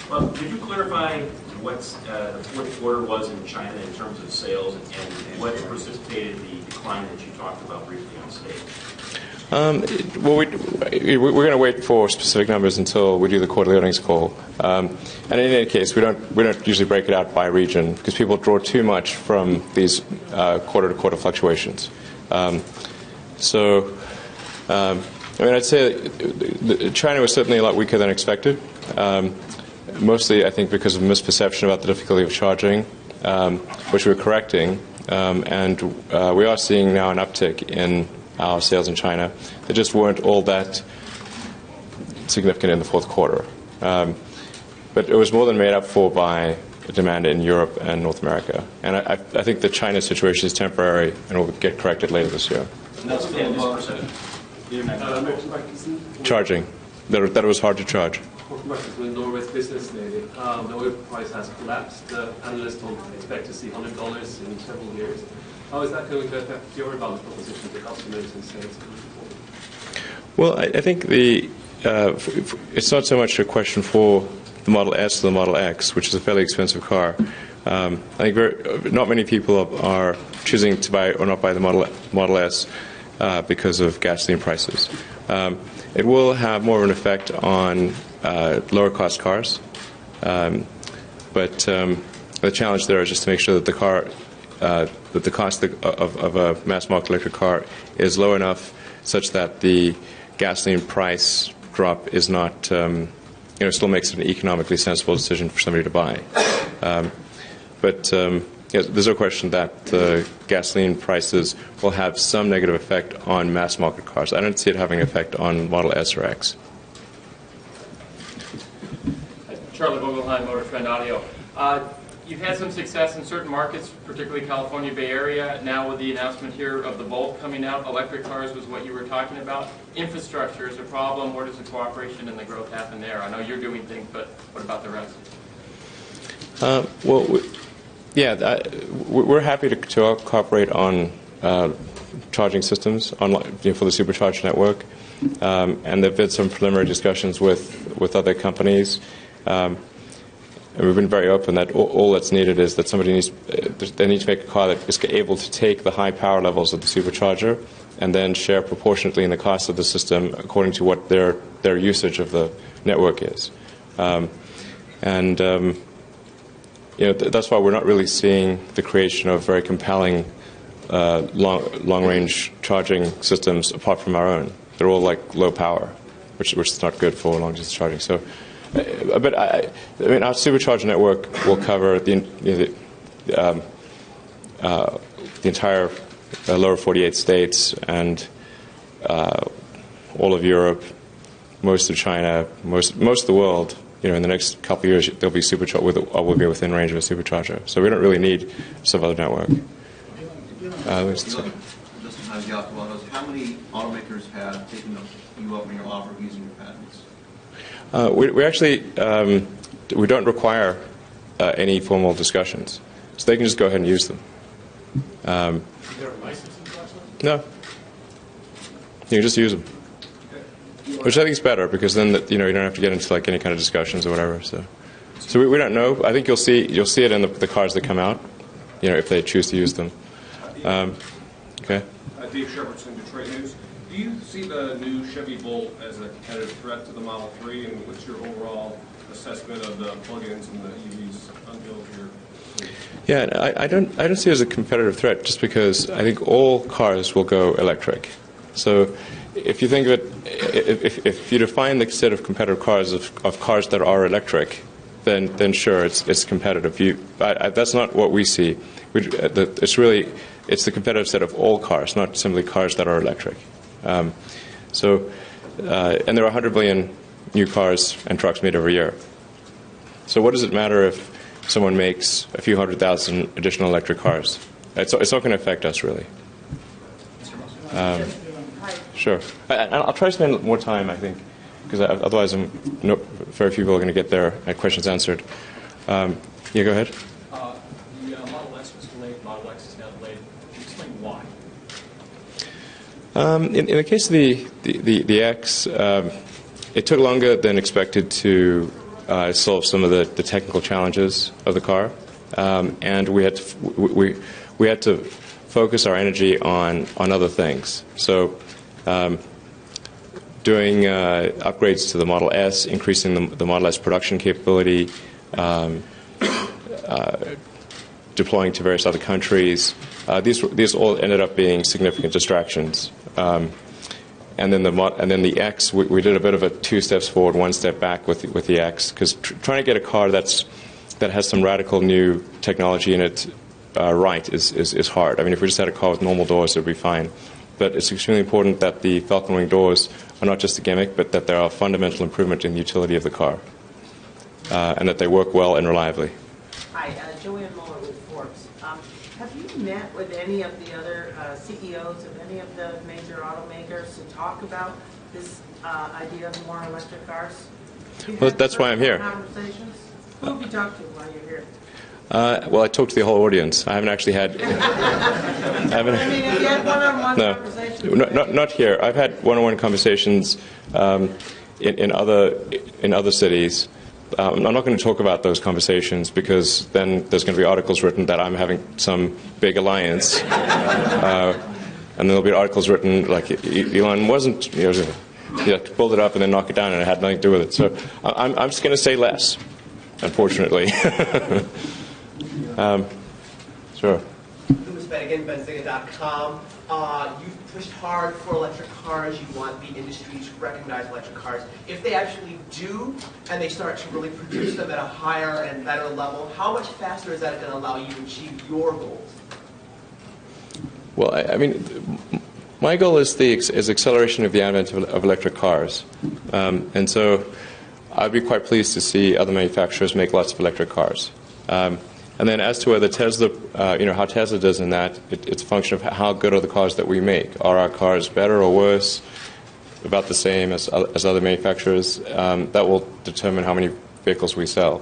Well, could you clarify what the fourth quarter was in China in terms of sales and what precipitated the decline that you talked about briefly on stage? Well, we're going to wait for specific numbers until we do the quarterly earnings call. And in any case, we don't usually break it out by region because people draw too much from these quarter-to-quarter fluctuations. I mean, I'd say China was certainly a lot weaker than expected. Mostly, I think, because of misperception about the difficulty of charging, which we're correcting. And we are seeing now an uptick in our sales in China. They just weren't all that significant in the fourth quarter. But it was more than made up for by demand in Europe and North America. And I think the China situation is temporary and will get corrected later this year. And that's Charging. That it was hard to charge. When Norway's business lately, the oil price has collapsed. The analysts don't expect to see $100 in several years. How is that going to affect your value proposition to customers and sales going forward? Well, I think it's not so much a question for the Model S or the Model X, which is a fairly expensive car. I think not many people are choosing to buy or not buy the Model S because of gasoline prices. It will have more of an effect on lower cost cars, but the challenge there is just to make sure that the car, that the cost of a mass market electric car is low enough such that the gasoline price drop is not, still makes it an economically sensible decision for somebody to buy. But there's no question that the gasoline prices will have some negative effect on mass market cars. I don't see it having an effect on Model S or X. Charlie Vogelheim, Motor Trend Audio. You've had some success in certain markets, particularly California Bay Area. Now with the announcement here of the Bolt coming out, electric cars was what you were talking about. Infrastructure is a problem. Where does the cooperation and the growth happen there? I know you're doing things, but what about the rest? We're happy to cooperate on charging systems for the supercharger network, and there've been some preliminary discussions with other companies. And we've been very open that all that's needed is that they need to make a car that is able to take the high power levels of the supercharger and then share proportionately in the cost of the system according to what their usage of the network is. That's why we're not really seeing the creation of very compelling long-range charging systems apart from our own. They're all like low power, which is not good for long-distance charging. So, but our supercharger network will cover the entire lower 48 states and all of Europe, most of China, most of the world. In the next couple of years, there'll be we'll be within range of a supercharger. So we don't really need some other network. How many automakers have taken you up on your offer of using your patents? We actually we don't require any formal discussions, so they can just go ahead and use them. Is there a licensing process? No, you can just use them. Which I think is better because then you don't have to get into like any kind of discussions or whatever. So we don't know. I think you'll see it in the cars that come out, if they choose to use them. Okay. Dave Shepardson, Detroit News. Do you see the new Chevy Bolt as a competitive threat to the Model 3, and what's your overall assessment of the plug-ins and the EVs unveiled here? Yeah, I don't see it as a competitive threat just because I think all cars will go electric. So if you think of it, if you define the set of competitive cars of cars that are electric, then sure, it's competitive. That's not what we see. It's the competitive set of all cars, not simply cars that are electric. And there are 100 million new cars and trucks made every year. So what does it matter if someone makes a few 100,000 additional electric cars? It's not going to affect us really. Sure. I'll try to spend more time, I think, because otherwise very few people are going to get their questions answered. Yeah, go ahead. The Model S was delayed, Model X is now delayed. Can you explain why? In the case of the X, it took longer than expected to solve some of the technical challenges of the car, and we had to focus our energy on other things. So doing upgrades to the Model S, increasing the Model S production capability, deploying to various other countries. These all ended up being significant distractions. And then the X, we did a bit of a 2 steps forward, 1 step back with the X, because trying to get a car that has some radical new technology in it right is hard. I mean, if we just had a car with normal doors, it would be fine. But it's extremely important that the Falcon Wing doors are not just a gimmick, but that they are a fundamental improvement in the utility of the car, and that they work well and reliably. Hi, Joanne Muller with Forbes. Have you met with any of the other CEOs of any of the major automakers to talk about this idea of more electric cars? Well, that's why I'm here. Conversations? Who have you talked to while you're here? Well, I talked to the whole audience. I haven't actually had. I mean, have you had one-on-one conversations? Not here. I've had one-on-one conversations in other cities. I'm not going to talk about those conversations because then there's going to be articles written that I'm having some big alliance, and then there'll be articles written like Elon wasn't, he pulled it up and then knock it down, and it had nothing to do with it. So I'm just going to say less, unfortunately. Sure. Louis Bennigan, Benzinga.com. You've pushed hard for electric cars. You want the industry to recognize electric cars. If they actually do, and they start to really produce them at a higher and better level, how much faster is that going to allow you to achieve your goals? Well, I mean, my goal is acceleration of the advent of electric cars, and so I'd be quite pleased to see other manufacturers make lots of electric cars. And then as to whether Tesla, how Tesla does in that, it's a function of how good are the cars that we make. Are our cars better or worse, about the same as other manufacturers? That will determine how many vehicles we sell.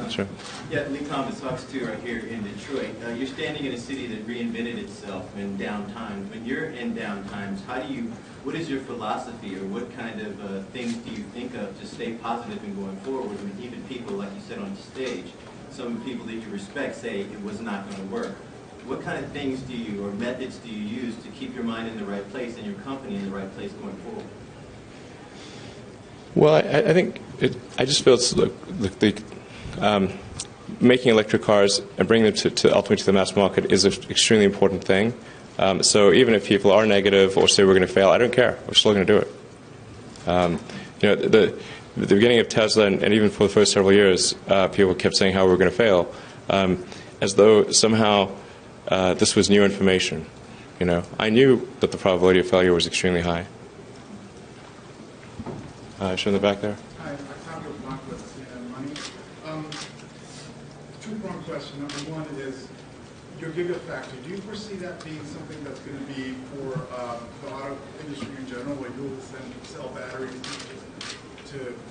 Sure. Yeah, Lee Thomas Fox 2 right here in Detroit. You're standing in a city that reinvented itself in downtimes. When you're in downtimes, what is your philosophy, or what kind of things do you think of to stay positive and going forward? When even people, like you said on stage, some people that you respect say it was not going to work. What kind of things or methods do you use to keep your mind in the right place and your company in the right place going forward? Well, I think I just feel it's making electric cars and bringing them to ultimately to the mass market is an extremely important thing. So even if people are negative or say we're going to fail, I don't care. We're still going to do it. The beginning of Tesla, and even for the first several years, people kept saying how we were going to fail, as though somehow this was new information. I knew that the probability of failure was extremely high. Show in the back there. Hi, Octavio Blanco with CNN Money. Two-pronged question. Number one is your Gigafactory. Do you foresee that being something that's going to be for the auto industry in general, where you'll sell batteries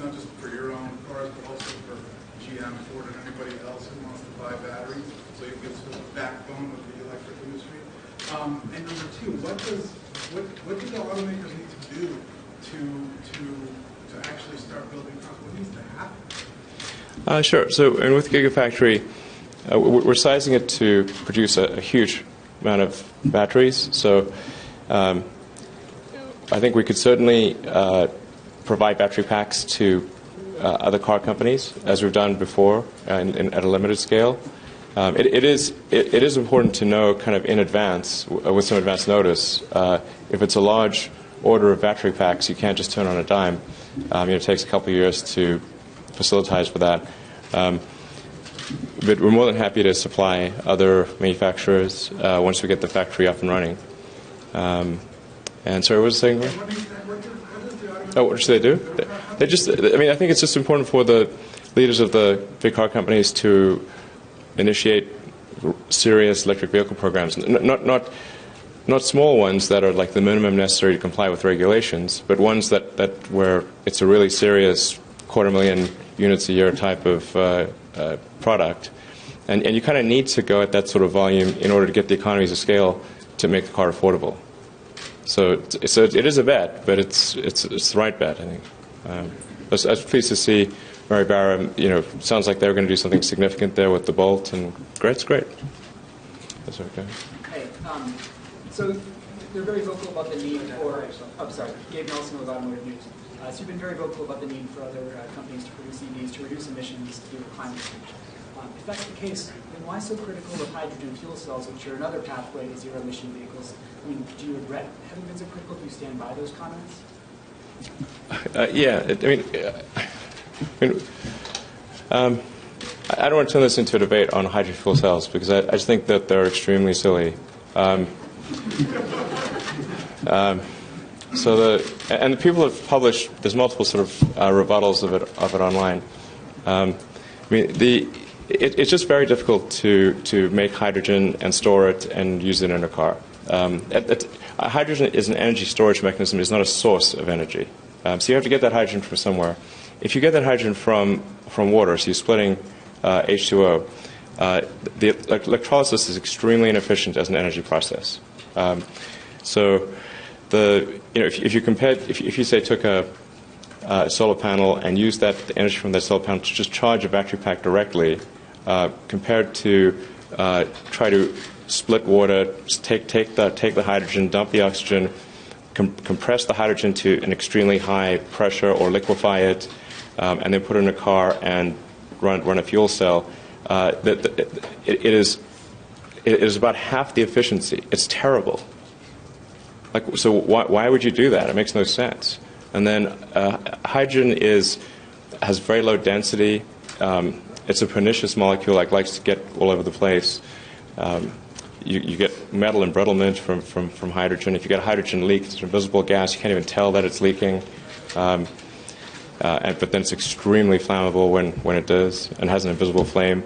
not just for your own cars, but also for GM, Ford, and anybody else who wants to buy batteries? So you get sort of a backbone of the electric industry. And number two, what do the automakers need to do to actually start building cars? What needs to happen? Sure. So, and with Gigafactory, we're sizing it to produce a huge amount of batteries. So, I think we could certainly provide battery packs to other car companies, as we've done before, at a limited scale. It is important to know kind of in advance, with some advance notice, if it's a large order of battery packs, you can't just turn on a dime. It takes a couple of years to facilitize for that. But we're more than happy to supply other manufacturers once we get the factory up and running. And sorry, what was the saying? What should they do? They just. I think it's just important for the leaders of the big car companies to initiate serious electric vehicle programs. Not small ones that are like the minimum necessary to comply with regulations, but ones that where it's a really serious 250,000 units a year type of product, and you kind of need to go at that sort of volume in order to get the economies of scale to make the car affordable. So it is a bet, but it's the right bet, I think. I was pleased to see Mary Barra, sounds like they were going to do something significant there with the Bolt, and it's great. That's okay. Hey, so they're very vocal about the need for, Gabe Nelson with Automotive News. So you've been very vocal about the need for other companies to produce EVs to reduce emissions to do with climate change. If that's the case, then why so critical of hydrogen fuel cells, which are another pathway to zero-emission vehicles? I mean, do you regret having been so critical? Do you stand by those comments? I don't want to turn this into a debate on hydrogen fuel cells because I just think that they're extremely silly. And the people have published. There's multiple sort of rebuttals of it online. It's just very difficult to make hydrogen and store it and use it in a car. Hydrogen is an energy storage mechanism. It's not a source of energy. So you have to get that hydrogen from somewhere. If you get that hydrogen from water, so you're splitting H2O, the electrolysis is extremely inefficient as an energy process. If you say took a solar panel and used the energy from that solar panel to just charge a battery pack directly, compared to try to split water, take the hydrogen, dump the oxygen, compress the hydrogen to an extremely high pressure or liquefy it, and then put it in a car and run a fuel cell, it is about half the efficiency. It's terrible. So why would you do that? It makes no sense. And then hydrogen has very low density. It's a pernicious molecule, likes to get all over the place. You get metal embrittlement from hydrogen. If you get a hydrogen leak, it's an invisible gas. You can't even tell that it's leaking. But then it's extremely flammable when it does and has an invisible flame.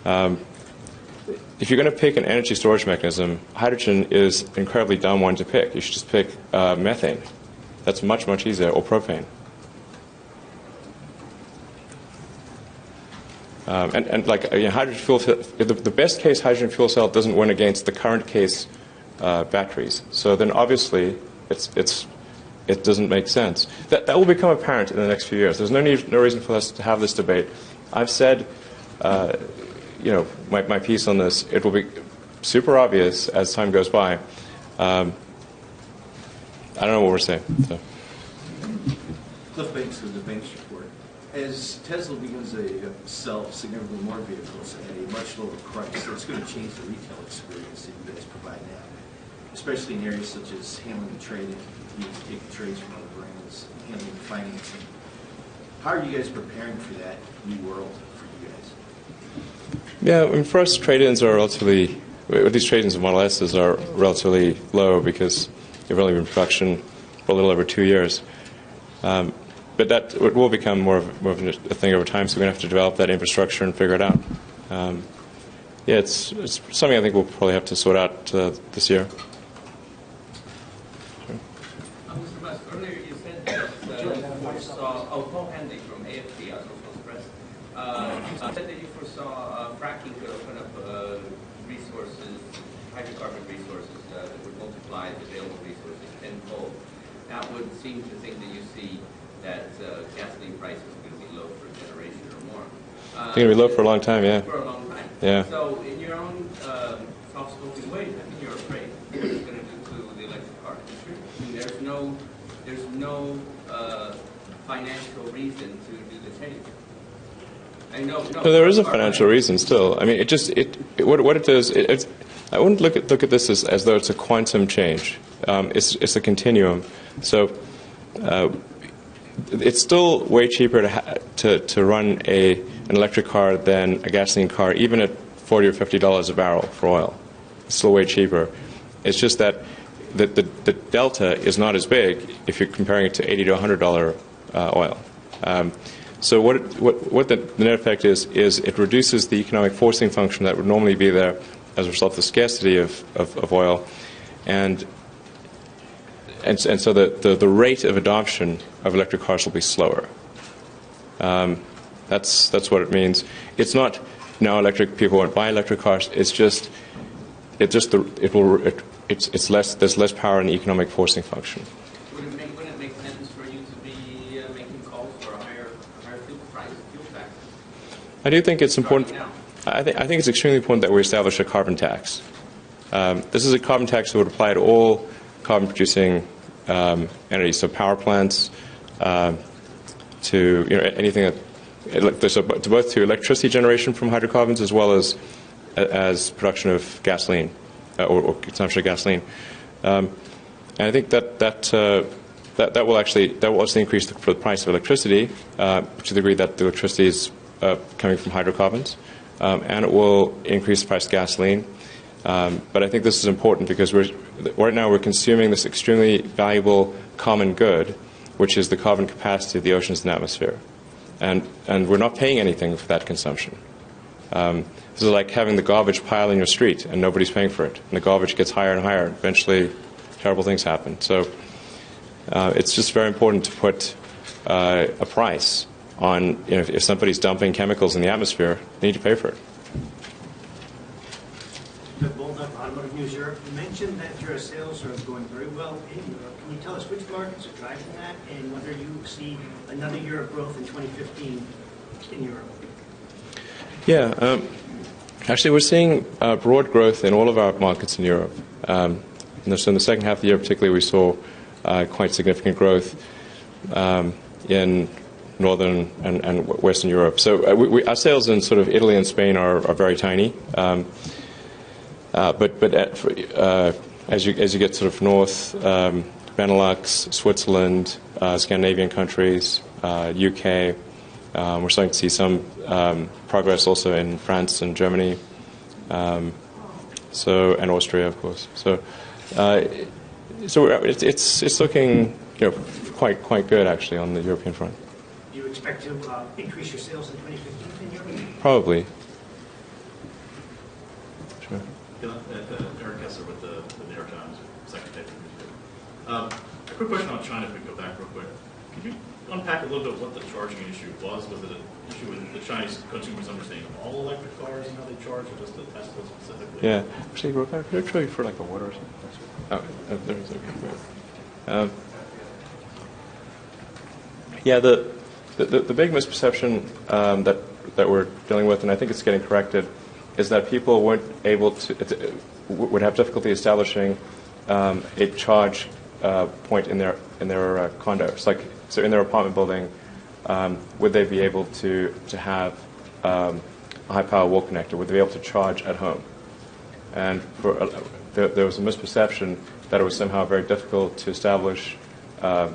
If you're going to pick an energy storage mechanism, hydrogen is an incredibly dumb one to pick. You should just pick methane. That's much, much easier, or propane. Hydrogen fuel cell, the best case hydrogen fuel cell doesn't win against the current case batteries. So then obviously it doesn't make sense. That will become apparent in the next few years. There's no reason for us to have this debate. I've said, my piece on this. It will be super obvious as time goes by. I don't know what we're saying. So. Cliff Banks of the Banks Report. As Tesla begins to sell significantly more vehicles at a much lower price, that's going to change the retail experience that you guys provide now, especially in areas such as handling the trade-in. You need to take the trades from other brands, handling the financing. How are you guys preparing for that new world for you guys? Yeah, for us, trade-ins are relatively. These trade-ins of Model S's are relatively low because they've only been in production for a little over 2 years. But that it will become more of a thing over time, so we're going to have to develop that infrastructure and figure it out. It's something I think we'll probably have to sort out this year. Mr. Musk, earlier you said that you foresaw, Paul Handy from AFP, Associated Press, you said that you foresaw fracking to open up resources, hydrocarbon resources that would multiply the available resources tenfold. That would seem to think that you see that gasoline prices are going to be low for a generation or more. It's going to be low for a long time, yeah. For a long time. Yeah. So in your own soft-spoken way, I think you're afraid what it's going to do to the electric car industry. I mean, there's no financial reason to do the change. No, there is a financial reason still. I mean, what it does. I wouldn't look at this as though it's a quantum change. It's a continuum. So it's still way cheaper to run an electric car than a gasoline car, even at $40 or $50 a barrel for oil. It's still way cheaper. It's just that the delta is not as big if you're comparing it to $80 to $100 oil. So what the net effect is it reduces the economic forcing function that would normally be there as a result of the scarcity of oil, and so the rate of adoption of electric cars will be slower. That's what it means. It's not now electric people won't buy electric cars. It's less. There's less power in the economic forcing function. Would it make sense for you to be making I do think it's important. Starting now. I think it's extremely important that we establish a carbon tax. This is a carbon tax that would apply to all carbon-producing entities, so power plants, to anything that both to electricity generation from hydrocarbons as well as production of gasoline or consumption of gasoline. And I think that will also increase the price of electricity to the degree that the electricity is coming from hydrocarbons, and it will increase the price of gasoline. But I think this is important because right now we're consuming this extremely valuable common good, which is the carbon capacity of the oceans and atmosphere. And we're not paying anything for that consumption. This is like having the garbage pile in your street and nobody's paying for it. And the garbage gets higher and higher. Eventually, terrible things happen. So it's just very important to put a price on, if somebody's dumping chemicals in the atmosphere, they need to pay for it. Automotive News Europe, you mentioned that your sales are going very well in Europe. Can you tell us which markets are driving that and whether you see another year of growth in 2015 in Europe? Yeah, actually we're seeing broad growth in all of our markets in Europe. So in the second half of the year particularly we saw quite significant growth in Northern and Western Europe. So our sales in sort of Italy and Spain are very tiny. But as you get sort of north, Benelux, Switzerland, Scandinavian countries, UK, we're starting to see some progress also in France and Germany, and Austria, of course. So it's looking quite good actually on the European front. Do you expect to increase your sales in 2015 in Europe? Probably. Sure. Eric Kessler with the New York Times, second paper. A quick question on China, if we can go back real quick. Could you unpack a little bit what the charging issue was? Was it an issue with the Chinese consumers understanding all electric cars and how they charge, or just the Tesla specifically? Yeah. Actually, Rebecca, could I try for like a water or something? Oh, there's okay. Yeah, the big misperception that we're dealing with, and I think it's getting corrected, is that people weren't able to would have difficulty establishing a charge point in their condos. Like, so in their apartment building, would they be able to have a high power wall connector? Would they be able to charge at home? And there was a misperception that it was somehow very difficult to establish a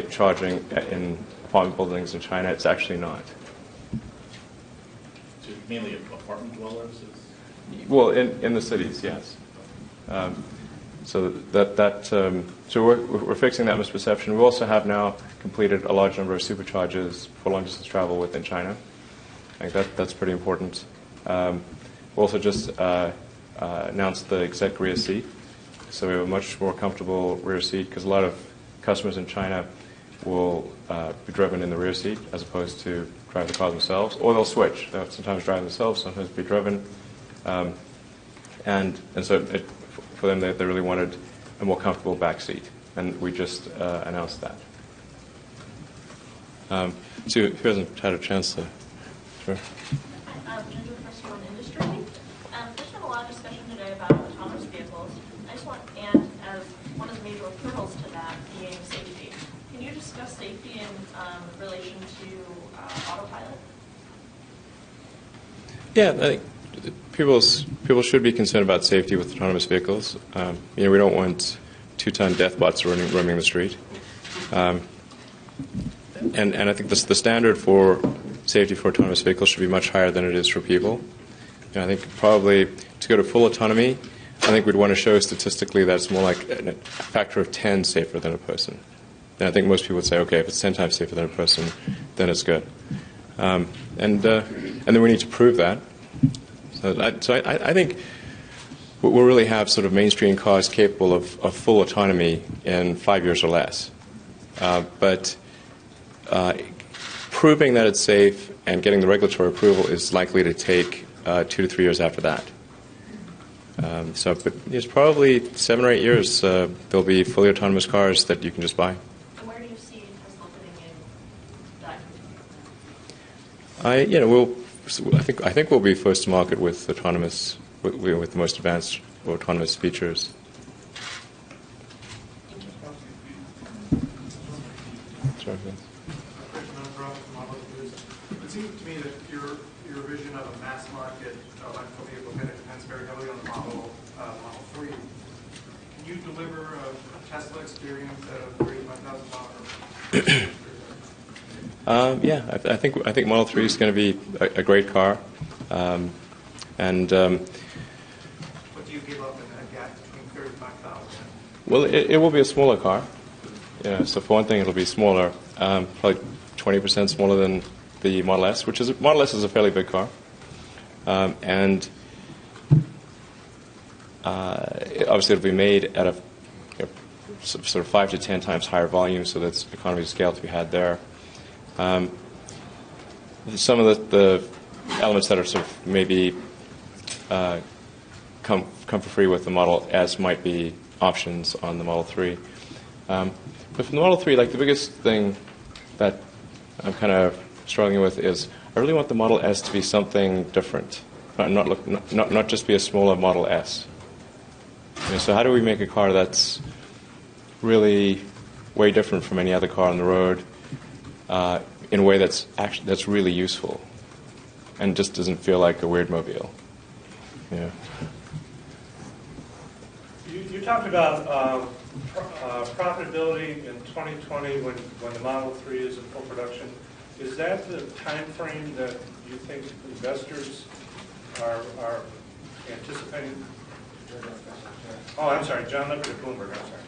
charging in apartment buildings in China. It's actually not. So mainly apartment dwellers? Well, in the cities, yes. So so we're fixing that misperception. We also have now completed a large number of superchargers for long distance travel within China. I think that's pretty important. We also just announced the exec rear seat, so we have a much more comfortable rear seat because a lot of customers in China will be driven in the rear seat as opposed to drive the car themselves, or they'll switch. They'll sometimes drive themselves, sometimes be driven. And so for them, they really wanted a more comfortable back seat, and we just announced that. So who hasn't had a chance to? Sure. Ginger, question on industry. There's been a lot of discussion today about autonomous vehicles. I just want, and as one of the major hurdles to that being safety. Can you discuss safety in relation to autopilot? Yeah, I think people should be concerned about safety with autonomous vehicles. We don't want 2-ton death bots roaming the street. And I think the standard for safety for autonomous vehicles should be much higher than it is for people. I think probably to go to full autonomy, I think we'd want to show statistically that it's more like a factor of 10 safer than a person. And I think most people would say, okay, if it's 10 times safer than a person, then it's good. And then we need to prove that. So I think we'll really have sort of mainstream cars capable of full autonomy in 5 years or less. But proving that it's safe and getting the regulatory approval is likely to take 2 to 3 years after that. But it's probably 7 or 8 years there'll be fully autonomous cars that you can just buy. And where do you see Tesla fitting in that? I think we'll be first to market with autonomous, with the most advanced autonomous features. Sorry. It seems to me that your vision of a mass market electrical vehicle kind of depends very heavily on the Model 3. Can you deliver a Tesla experience at a $35,000? Yeah, I think Model 3 is going to be a great car, and What do you give up in that gap between 35,000? well, it will be a smaller car. Yeah, so for one thing, it'll be smaller, probably 20% smaller than the Model S, Model S is a fairly big car, and obviously it'll be made at a sort of 5 to 10 times higher volume, so that's economy of scale to be had there. Some of the elements that are sort of maybe come for free with the Model S might be options on the Model 3. But from the Model 3, like the biggest thing that I'm kind of struggling with is I really want the Model S to be something different, not just be a smaller Model S. So how do we make a car that's really way different from any other car on the road in a way that's really useful and just doesn't feel like a weird mobile? Yeah. You talked about profitability in 2020 when the Model 3 is in full production. Is that the time frame that you think investors are anticipating? Oh, I'm sorry, John Lippert at Bloomberg, I'm sorry.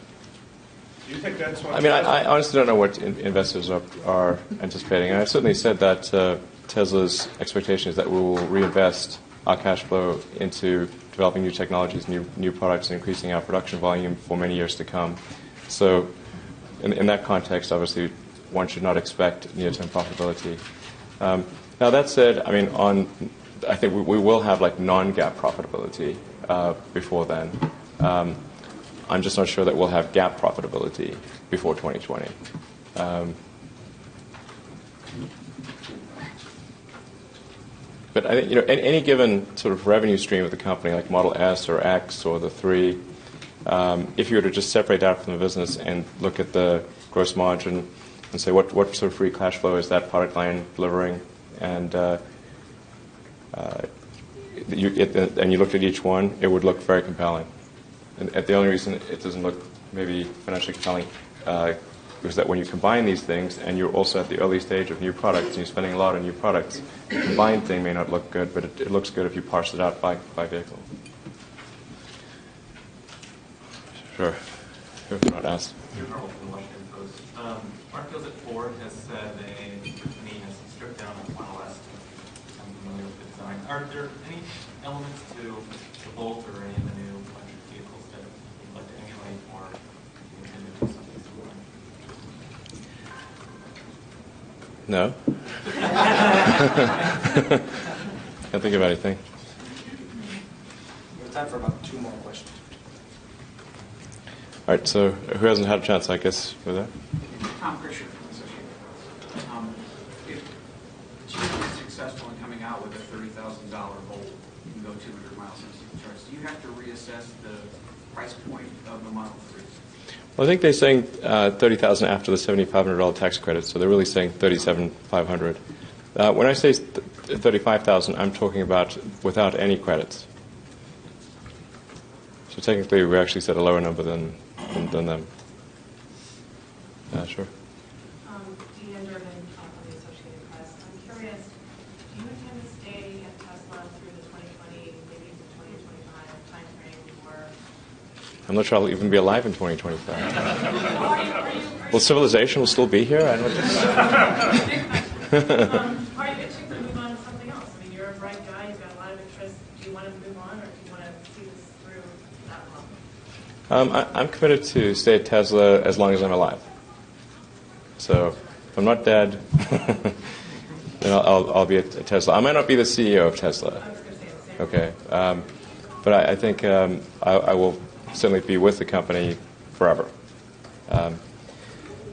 Do you think that's what... I mean, I honestly don't know what investors are anticipating. I've certainly said that Tesla's expectation is that we will reinvest our cash flow into developing new technologies, new products, and increasing our production volume for many years to come. So in that context, obviously, one should not expect near-term profitability. Now, that said, I mean, I think we will have like non-GAAP profitability before then. I'm just not sure that we'll have GAAP profitability before 2020. But I think any given sort of revenue stream of the company, like Model S or X or the 3, if you were to just separate that from the business and look at the gross margin and say what sort of free cash flow is that product line delivering, and you looked at each one, it would look very compelling. And the only reason it doesn't look maybe financially compelling is that when you combine these things, and you're also at the early stage of new products, and you're spending a lot on new products, the combined thing may not look good, but it looks good if you parse it out by vehicle. Sure. Who not asked? Jim Harwell from the Washington Post. Mark feels that Ford has said they has stripped down on Model S to become familiar with the design. Are there any elements to the Bolt or any of the new electric vehicles that you'd like to emulate or you intend to do something similar? No. Can't think of anything. We have time for about 2 more questions. All right, so who hasn't had a chance, I guess, for that? Tom Krisher from Associated Press. If GM is successful in coming out with a $30,000 Volt, you can go 200 miles on single charge. Do you have to reassess the price point of the Model 3? Well, I think they're saying $30,000 after the $7,500 tax credit, so they're really saying $37,500. When I say $35,000, I'm talking about without any credits. So technically, we actually set a lower number than them. Sure. Deanne Durbin from the Associated Press. I'm curious, do you intend to stay at Tesla through the 2020, maybe the 2025 timeframe, or? I'm not sure I'll even be alive in 2025. Well, civilization will still be here. I don't know. Are you itching to move on to something else? I mean, you're a bright guy. You've got a lot of interest. Do you want to move on, or do you want to see this through that long? I'm committed to stay at Tesla as long as I'm alive. So if I'm not dead, then I'll be at Tesla. I might not be the CEO of Tesla. Okay. But I think I will certainly be with the company forever.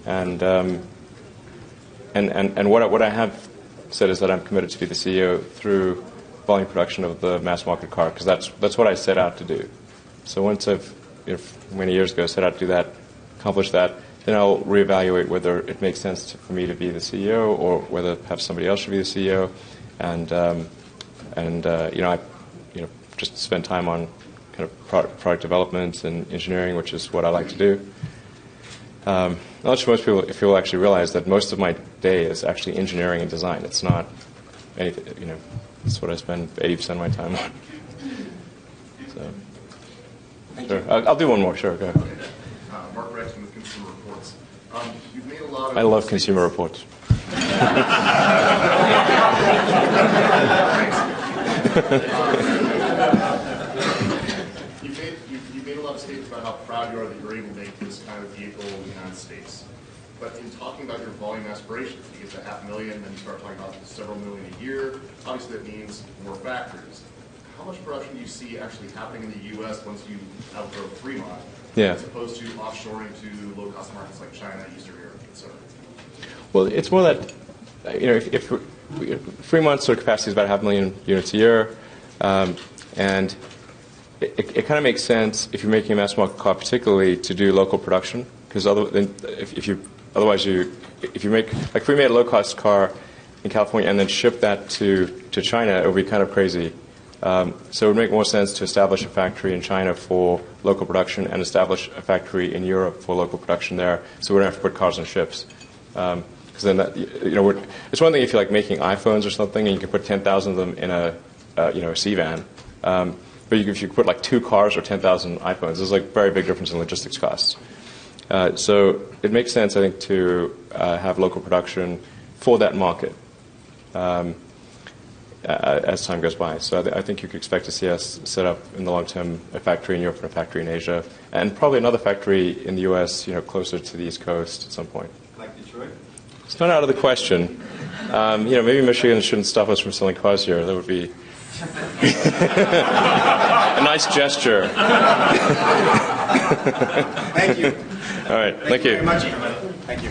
And what I have said is that I'm committed to be the CEO through volume production of the mass market car, because that's what I set out to do. So once I've, many years ago, set out to do that, accomplish that, then I'll reevaluate whether it makes sense for me to be the CEO or whether perhaps somebody else should be the CEO, and I just spend time on kind of product development and engineering, which is what I like to do. I'm not sure most people, if you'll actually realize that most of my day is actually engineering and design. It's not anything, it's what I spend 80% of my time on. So, sure. I'll do one more. Sure, go ahead. Mark Rexon with Consumer Reports. You've made a lot of. I love Consumer Reports. You've made a lot of statements about how proud you are that you're able to make this kind of vehicle in the United States. But in talking about your volume aspirations, you get to 500,000, then you start talking about several million a year. Obviously, that means more factories. How much production do you see actually happening in the U.S. once you outgrow Fremont, as opposed to offshoring to low-cost markets like China, Eastern Europe, et cetera? Well, it's more that, if Fremont's sort of capacity is about 500,000 units a year, and it kind of makes sense if you're making a mass market car, particularly to do local production, because if we made a low-cost car in California and then ship that to China, it would be kind of crazy. So it would make more sense to establish a factory in China for local production and establish a factory in Europe for local production there, so we don't have to put cars on ships. Because then it's one thing if you're like making iPhones or something and you can put 10,000 of them in a C-van. But if you put like 2 cars or 10,000 iPhones, there's like very big difference in logistics costs. So it makes sense, I think, to have local production for that market as time goes by. So I think you could expect to see us set up in the long term a factory in Europe and a factory in Asia, and probably another factory in the U.S. Closer to the East Coast at some point. Like Detroit? It's not out of the question. Maybe Michigan shouldn't stop us from selling cars here. That would be a nice gesture. Thank you. All right. Thank you. Very much. Thank you.